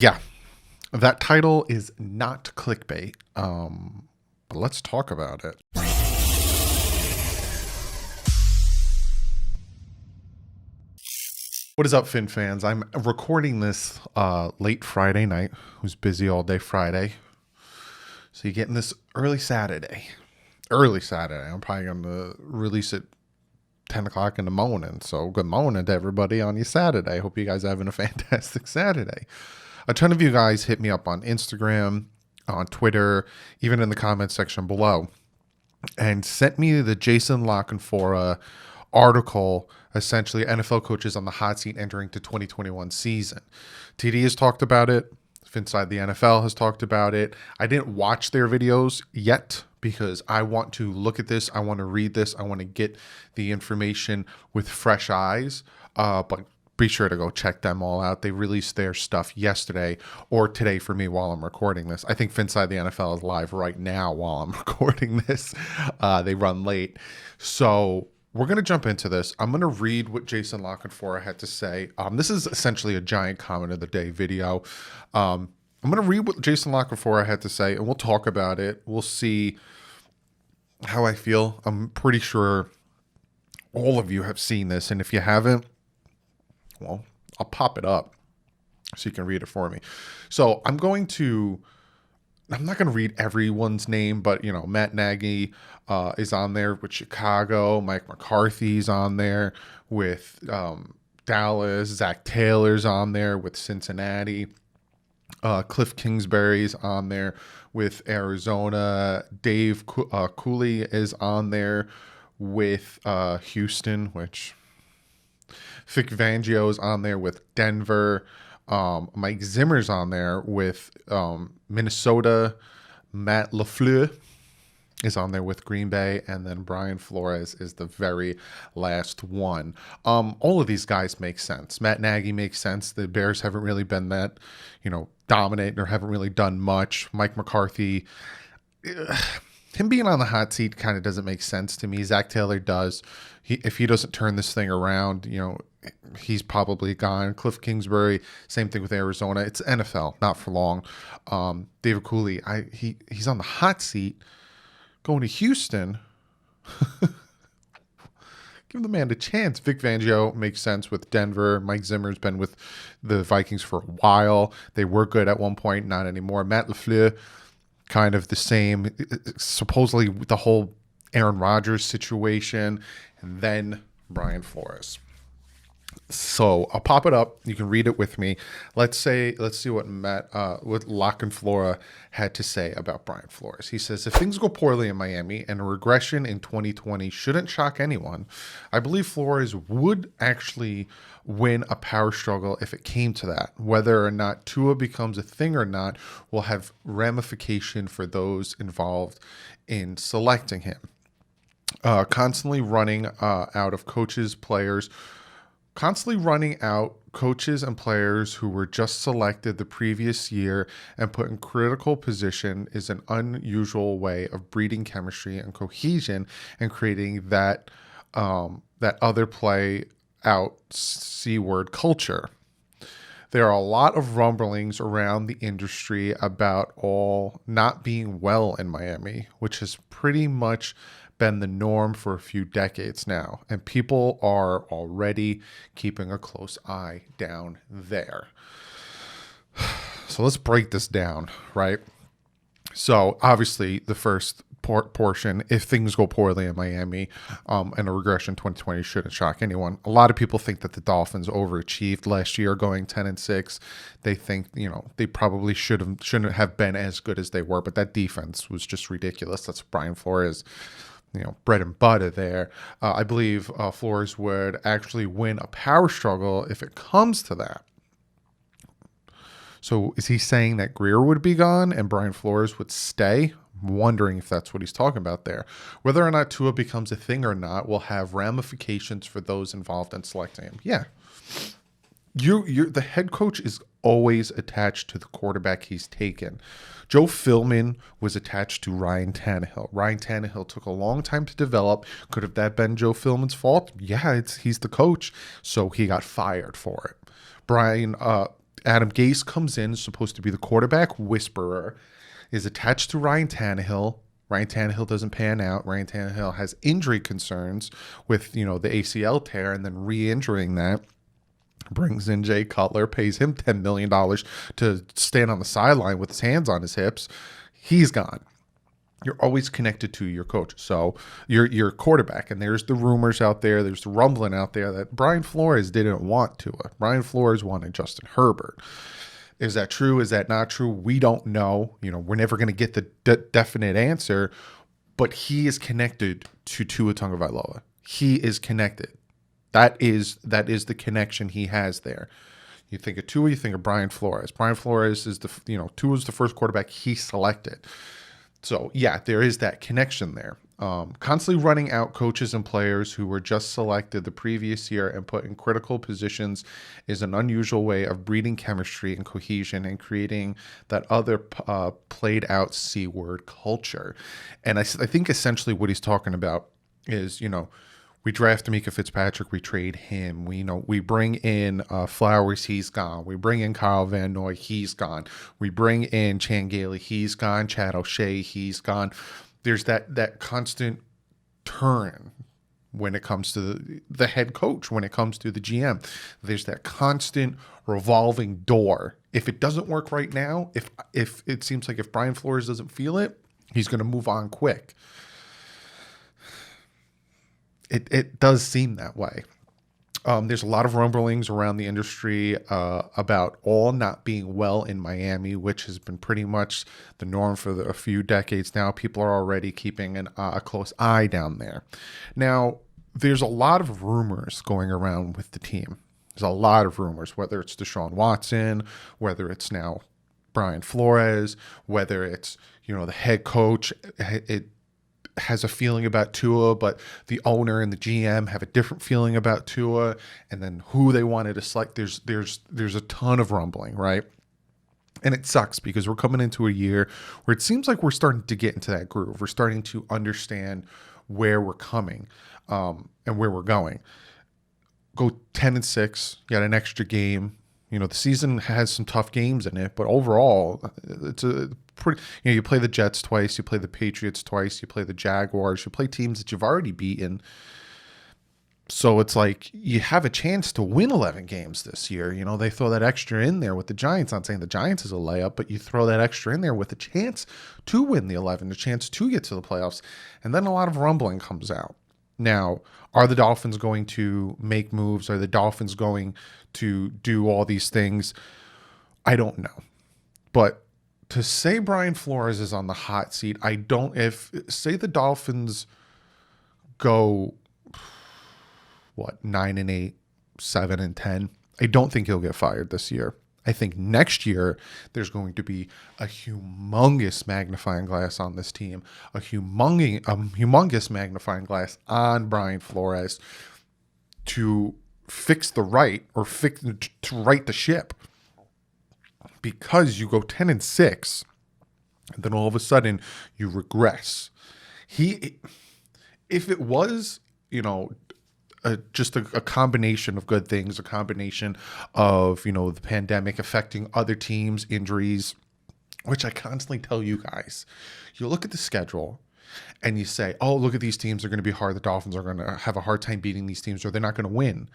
Yeah, that title is not clickbait. But let's talk about it. What is up, Fin fans? I'm recording this late Friday night. I was busy all day Friday. So you're getting this early Saturday. Early Saturday. I'm probably going to release it 10 o'clock in the morning. So good morning to everybody on your Saturday. Hope you guys are having a fantastic Saturday. A ton of you guys hit me up on Instagram, on Twitter, even in the comment section below, and sent me the Jason Lockenfora article, essentially NFL coaches on the hot seat entering to 2021 season. TD has talked about it. Inside the NFL has talked about it. I didn't watch their videos yet because I want to look at this. I want to read this. I want to get the information with fresh eyes. But be sure to go check them all out. They released their stuff yesterday or today for me while I'm recording this. I think Finside the NFL is live right now while I'm recording this. They run late. So we're going to jump into this. I'm going to read what Jason Lockenfora had to say. This is essentially a giant comment of the day video. I'm going to read what Jason Lockenfora had to say, and we'll talk about it. We'll see how I feel. I'm pretty sure all of you have seen this, and if you haven't, well, I'll pop it up so you can read it for me. So I'm not going to read everyone's name, but, Matt Nagy is on there with Chicago. Mike McCarthy's on there with Dallas. Zach Taylor's on there with Cincinnati. Cliff Kingsbury's on there with Arizona. Dave Cooley is on there with Houston, which Vic Fangio's on there with Denver. Mike Zimmer's on there with Minnesota. Matt LaFleur is on there with Green Bay, and then Brian Flores is the very last one. All of these guys make sense. Matt Nagy makes sense. The Bears haven't really been that, dominant or haven't really done much. Mike McCarthy, him being on the hot seat kind of doesn't make sense to me. Zach Taylor does. If he doesn't turn this thing around, he's probably gone. Cliff Kingsbury, same thing with Arizona. It's NFL, not for long. David Cooley, he's on the hot seat. Going to Houston, give the man a chance. Vic Fangio makes sense with Denver. Mike Zimmer's been with the Vikings for a while. They were good at one point, not anymore. Matt LaFleur, kind of the same. Supposedly the whole Aaron Rodgers situation, and then Brian Flores. So I'll pop it up. You can read it with me. Let's see what what Lockenfora had to say about Brian Flores. He says, if things go poorly in Miami and a regression in 2020 shouldn't shock anyone, I believe Flores would actually win a power struggle if it came to that. Whether or not Tua becomes a thing or not will have ramification for those involved in selecting him. Constantly running out coaches and players who were just selected the previous year and put in critical position is an unusual way of breeding chemistry and cohesion and creating that other play out C-word culture. There are a lot of rumblings around the industry about all not being well in Miami, which has pretty much been the norm for a few decades now, and people are already keeping a close eye down there. So let's break this down, right? So obviously the first portion, if things go poorly in Miami and a regression 2020 shouldn't shock anyone. A lot of people think that the Dolphins overachieved last year going 10-6. They think, they probably shouldn't have been as good as they were, but that defense was just ridiculous. That's Brian Flores, bread and butter there. I believe Flores would actually win a power struggle if it comes to that. So is he saying that Greer would be gone and Brian Flores would stay? I'm wondering if that's what he's talking about there. Whether or not Tua becomes a thing or not will have ramifications for those involved in selecting him. Yeah. The head coach is always attached to the quarterback he's taken. Joe Philbin was attached to Ryan Tannehill. Ryan Tannehill took a long time to develop. Could have that been Joe Philbin's fault? Yeah, he's the coach, so he got fired for it. Adam Gase comes in, supposed to be the quarterback whisperer, is attached to Ryan Tannehill. Ryan Tannehill doesn't pan out. Ryan Tannehill has injury concerns with, the ACL tear and then re-injuring that. Brings in Jay Cutler, pays him $10 million to stand on the sideline with his hands on his hips. He's gone. You're always connected to your coach. So your quarterback, and there's the rumors out there, there's the rumbling out there that Brian Flores didn't want Tua. Brian Flores wanted Justin Herbert. Is that true? Is that not true? We don't know. We're never going to get the definite answer, but he is connected to Tua Tagovailoa. He is connected. That is the connection he has there. You think of Tua, you think of Brian Flores. Brian Flores is Tua's the first quarterback he selected. So, yeah, there is that connection there. Constantly running out coaches and players who were just selected the previous year and put in critical positions is an unusual way of breeding chemistry and cohesion and creating that other played out C-word culture. And I think essentially what he's talking about is, we draft Mika Fitzpatrick, we trade him. We bring in Flowers, he's gone. We bring in Kyle Van Noy, he's gone. We bring in Chan Gailey, he's gone. Chad O'Shea, he's gone. There's that constant turn when it comes to the head coach, when it comes to the GM. There's that constant revolving door. If it doesn't work right now, if it seems like if Brian Flores doesn't feel it, he's going to move on quick. It does seem that way. There's a lot of rumblings around the industry about all not being well in Miami, which has been pretty much the norm for a few decades now. People are already keeping a close eye down there. Now, there's a lot of rumors going around with the team. There's a lot of rumors, whether it's Deshaun Watson, whether it's now Brian Flores, whether it's, the head coach. It has a feeling about Tua, but the owner and the GM have a different feeling about Tua, and then who they wanted to select. There's a ton of rumbling, right? And it sucks because we're coming into a year where it seems like we're starting to get into that groove. We're starting to understand where we're coming and where we're going. Go 10-6, you got an extra game. The season has some tough games in it, but overall, it's a pretty. You play the Jets twice, you play the Patriots twice, you play the Jaguars, you play teams that you've already beaten. So it's like you have a chance to win 11 games this year. They throw that extra in there with the Giants. Not saying the Giants is a layup, but you throw that extra in there with a chance to win the 11, a chance to get to the playoffs, and then a lot of rumbling comes out. Now, are the Dolphins going to make moves? Are the Dolphins going to do all these things? I don't know. But to say Brian Flores is on the hot seat, say the Dolphins go, 9-8, 7-10, I don't think he'll get fired this year. I think next year there's going to be a humongous magnifying glass on this team, a humongous magnifying glass on Brian Flores to fix the right or to right the ship. Because you go 10-6, and then all of a sudden you regress. If it was, just a combination of good things, a combination of, the pandemic affecting other teams, injuries, which I constantly tell you guys. You look at the schedule and you say, oh, look at these teams are going to be hard. The Dolphins are going to have a hard time beating these teams, or they're not going to win.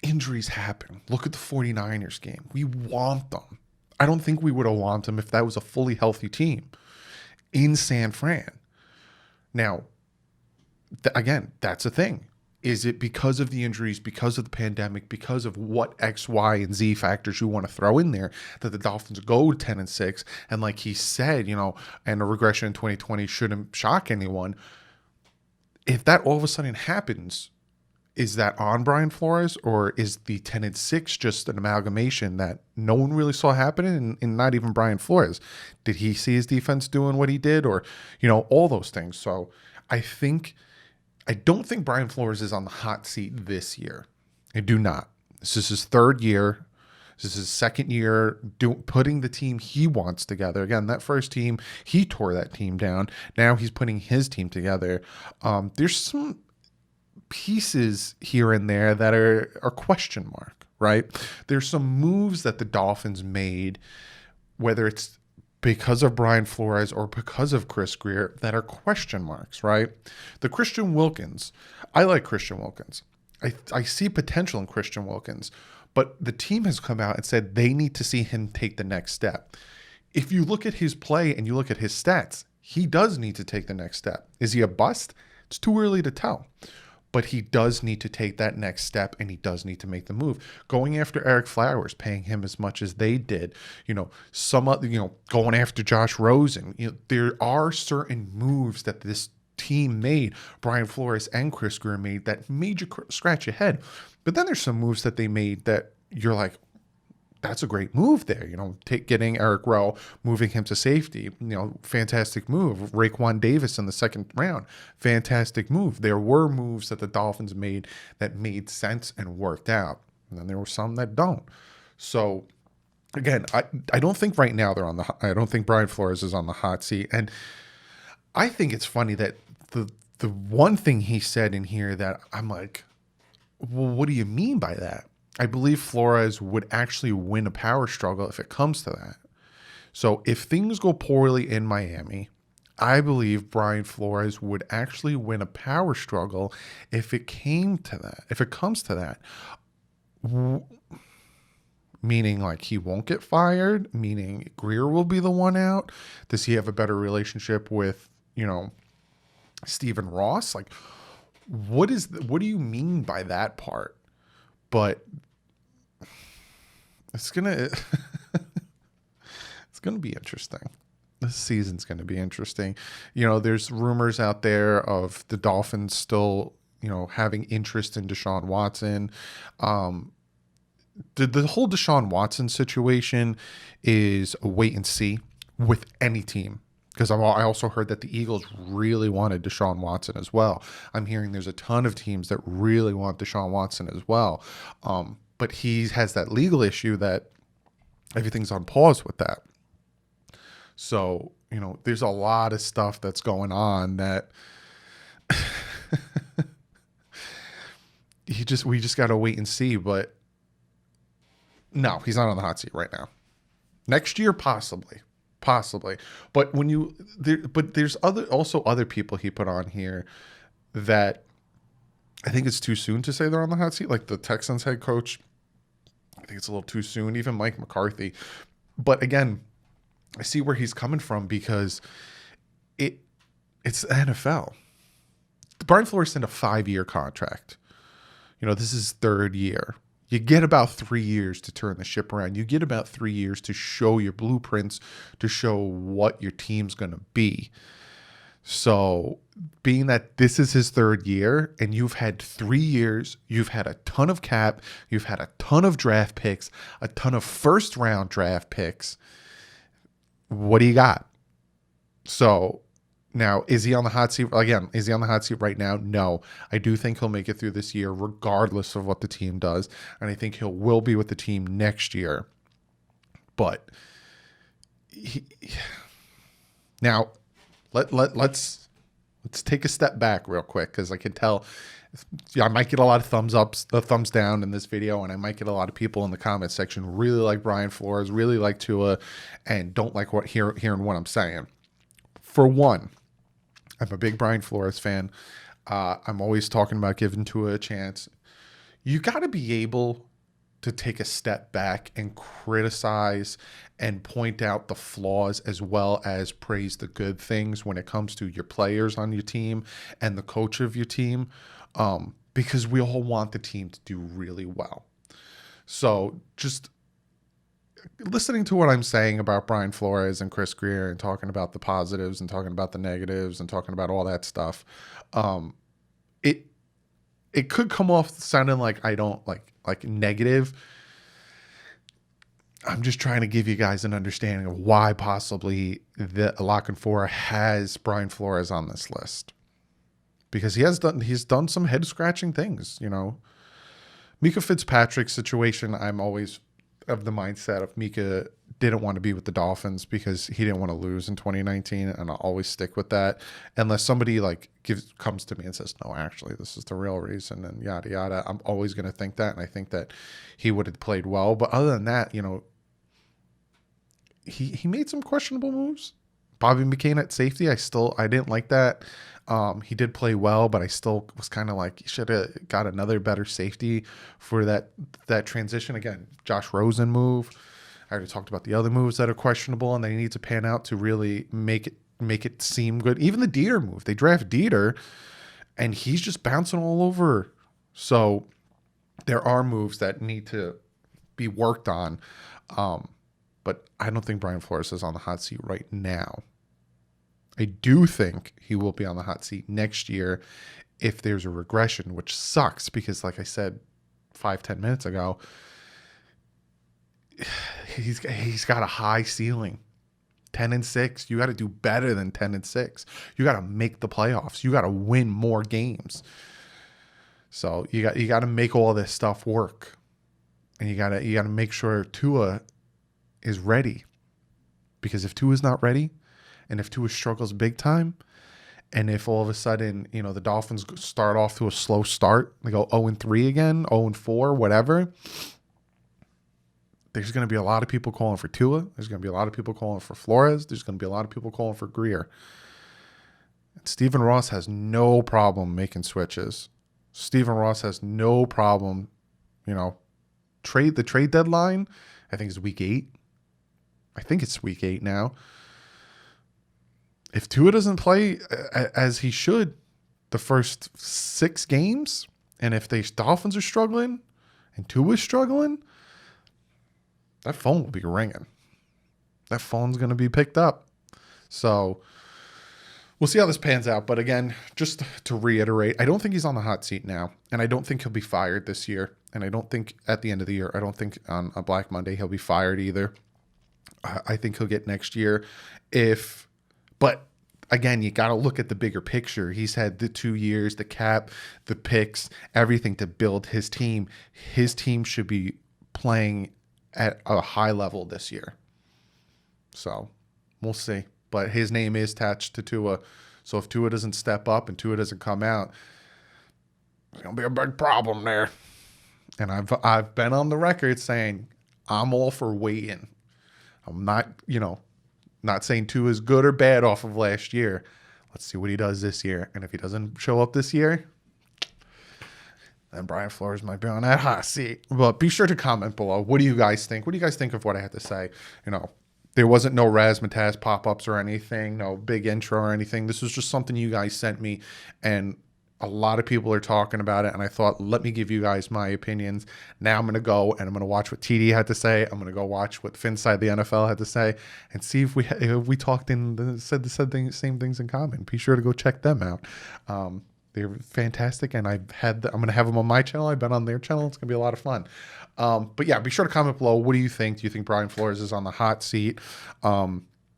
Injuries happen. Look at the 49ers game. We want them. I don't think we would have wanted them if that was a fully healthy team in San Fran. Now, again, that's a thing. Is it because of the injuries, because of the pandemic, because of what X, Y, and Z factors you want to throw in there that the Dolphins go 10-6? And like he said, and a regression in 2020 shouldn't shock anyone. If that all of a sudden happens, is that on Brian Flores, or is the 10-6 just an amalgamation that no one really saw happening, and not even Brian Flores? Did he see his defense doing what he did, or, all those things? So I don't think Brian Flores is on the hot seat this year. I do not. This is his third year. This is his second year putting the team he wants together. Again, that first team, he tore that team down. Now he's putting his team together. There's some pieces here and there that are question mark, right? There's some moves that the Dolphins made, whether it's because of Brian Flores or because of Chris Greer, that are question marks, right? The Christian Wilkins, I like Christian Wilkins. I see potential in Christian Wilkins, but the team has come out and said they need to see him take the next step. If you look at his play and you look at his stats, he does need to take the next step. Is he a bust? It's too early to tell. But he does need to take that next step, and he does need to make the move. Going after Eric Flowers, paying him as much as they did, going after Josh Rosen. There are certain moves that this team made, Brian Flores and Chris Greer made, that made you scratch your head. But then there's some moves that they made that you're like, that's a great move there. Getting Eric Rowe, moving him to safety, fantastic move. Raekwon Davis in the second round, fantastic move. There were moves that the Dolphins made that made sense and worked out. And then there were some that don't. So again, I don't think right now I don't think Brian Flores is on the hot seat. And I think it's funny that the one thing he said in here that I'm like, well, what do you mean by that? I believe Flores would actually win a power struggle if it comes to that. So if things go poorly in Miami, I believe Brian Flores would actually win a power struggle if it comes to that. Meaning like he won't get fired, meaning Greer will be the one out. Does he have a better relationship with, Stephen Ross? Like, what do you mean by that part? But it's gonna be interesting. This season's gonna be interesting. There's rumors out there of the Dolphins still, having interest in Deshaun Watson. The whole Deshaun Watson situation is a wait and see with any team. Because I also heard that the Eagles really wanted Deshaun Watson as well. I'm hearing there's a ton of teams that really want Deshaun Watson as well. But he has that legal issue that everything's on pause with that. So, there's a lot of stuff that's going on that we just got to wait and see. But no, he's not on the hot seat right now. Next year, possibly. But there's other people he put on here that I think it's too soon to say they're on the hot seat. Like the Texans head coach, I think it's a little too soon. Even Mike McCarthy. But again, I see where he's coming from because it's the NFL. Brian Flores signed a 5-year contract. This is third year. You get about 3 years to turn the ship around. You get about 3 years to show your blueprints, to show what your team's going to be. So being that this is his third year and you've had 3 years, you've had a ton of cap, you've had a ton of draft picks, a ton of first round draft picks. What do you got? So now, is he on the hot seat? Again, is he on the hot seat right now? No. I do think he'll make it through this year regardless of what the team does. And I think will be with the team next year. But now let's take a step back real quick because I can tell I might get a lot of thumbs ups, thumbs down in this video, and I might get a lot of people in the comment section really like Brian Flores, really like Tua, and don't like hearing what I'm saying. For one, I'm a big Brian Flores fan. I'm always talking about giving Tua a chance. You got to be able to take a step back and criticize and point out the flaws as well as praise the good things when it comes to your players on your team and the coach of your team, because we all want the team to do really well. So just listening to what I'm saying about Brian Flores and Chris Greer and talking about the positives and talking about the negatives and talking about all that stuff, it could come off sounding like I don't like negative. I'm just trying to give you guys an understanding of why possibly the Lock and Four has Brian Flores on this list, because he's done some head scratching things. Mika Fitzpatrick's situation, I'm always of the mindset of Mika didn't want to be with the Dolphins because he didn't want to lose in 2019, and I'll always stick with that unless somebody like comes to me and says, no, actually this is the real reason, and yada yada. I'm always going to think that, and I think that he would have played well. But other than that, he made some questionable moves. Bobby McCain at safety, I didn't like that. He did play well, but I still was kind of like, he should have got another better safety for that transition. Again, Josh Rosen move. I already talked about the other moves that are questionable and they need to pan out to really make it seem good. Even the Dieter move, they draft Dieter and he's just bouncing all over. So there are moves that need to be worked on. But I don't think Brian Flores is on the hot seat right now. I do think he will be on the hot seat next year if there's a regression, which sucks because, like I said 5-10 minutes ago, he's got a high ceiling. 10-6. You got to do better than 10-6. You got to make the playoffs. You got to win more games. So you got to make all this stuff work, and you got to make sure Tua is ready, because if Tua is not ready, and if Tua struggles big time, and if all of a sudden, the Dolphins start off to a slow start, they go 0-3 again, 0-4, whatever, there's going to be a lot of people calling for Tua. There's going to be a lot of people calling for Flores. There's going to be a lot of people calling for Greer. And Stephen Ross has no problem making switches. Stephen Ross has no problem, the trade deadline, I think, is week 8. I think it's week 8 now. If Tua doesn't play as he should the first 6 games, and if the Dolphins are struggling and Tua is struggling, that phone will be ringing. That phone's going to be picked up. So we'll see how this pans out. But again, just to reiterate, I don't think he's on the hot seat now, and I don't think he'll be fired this year. And I don't think at the end of the year, I don't think on a Black Monday he'll be fired either. I think he'll get next year but again, you got to look at the bigger picture. He's had the 2 years, the cap, the picks, everything to build his team. His team should be playing at a high level this year. So we'll see. But his name is attached to Tua. So if Tua doesn't step up and Tua doesn't come out, there's going to be a big problem there. And I've been on the record saying I'm all for waiting. I'm not, not saying Tua is good or bad off of last year. Let's see what he does this year. And if he doesn't show up this year, then Brian Flores might be on that hot seat. But be sure to comment below. What do you guys think? What do you guys think of what I had to say? There wasn't no razzmatazz pop-ups or anything, no big intro or anything. This was just something you guys sent me, and a lot of people are talking about it, and I thought, let me give you guys my opinions. Now I'm going to go and I'm going to watch what TD had to say. I'm going to go watch what Finside the NFL had to say and see if we talked and said the same things in common. Be sure to go check them out. They're fantastic, and I'm going to have them on my channel. I've been on their channel. It's going to be a lot of fun. But yeah, be sure to comment below. What do you think? Do you think Brian Flores is on the hot seat?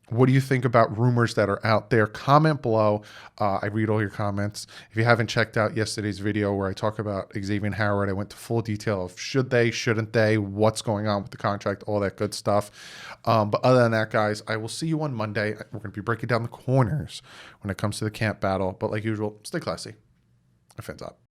What do you think about rumors that are out there? Comment below. I read all your comments. If you haven't checked out yesterday's video where I talk about Xavier Howard, I went to full detail of should they, shouldn't they, what's going on with the contract, all that good stuff. But other than that, guys, I will see you on Monday. We're going to be breaking down the corners when it comes to the camp battle. But like usual, stay classy. Fins up.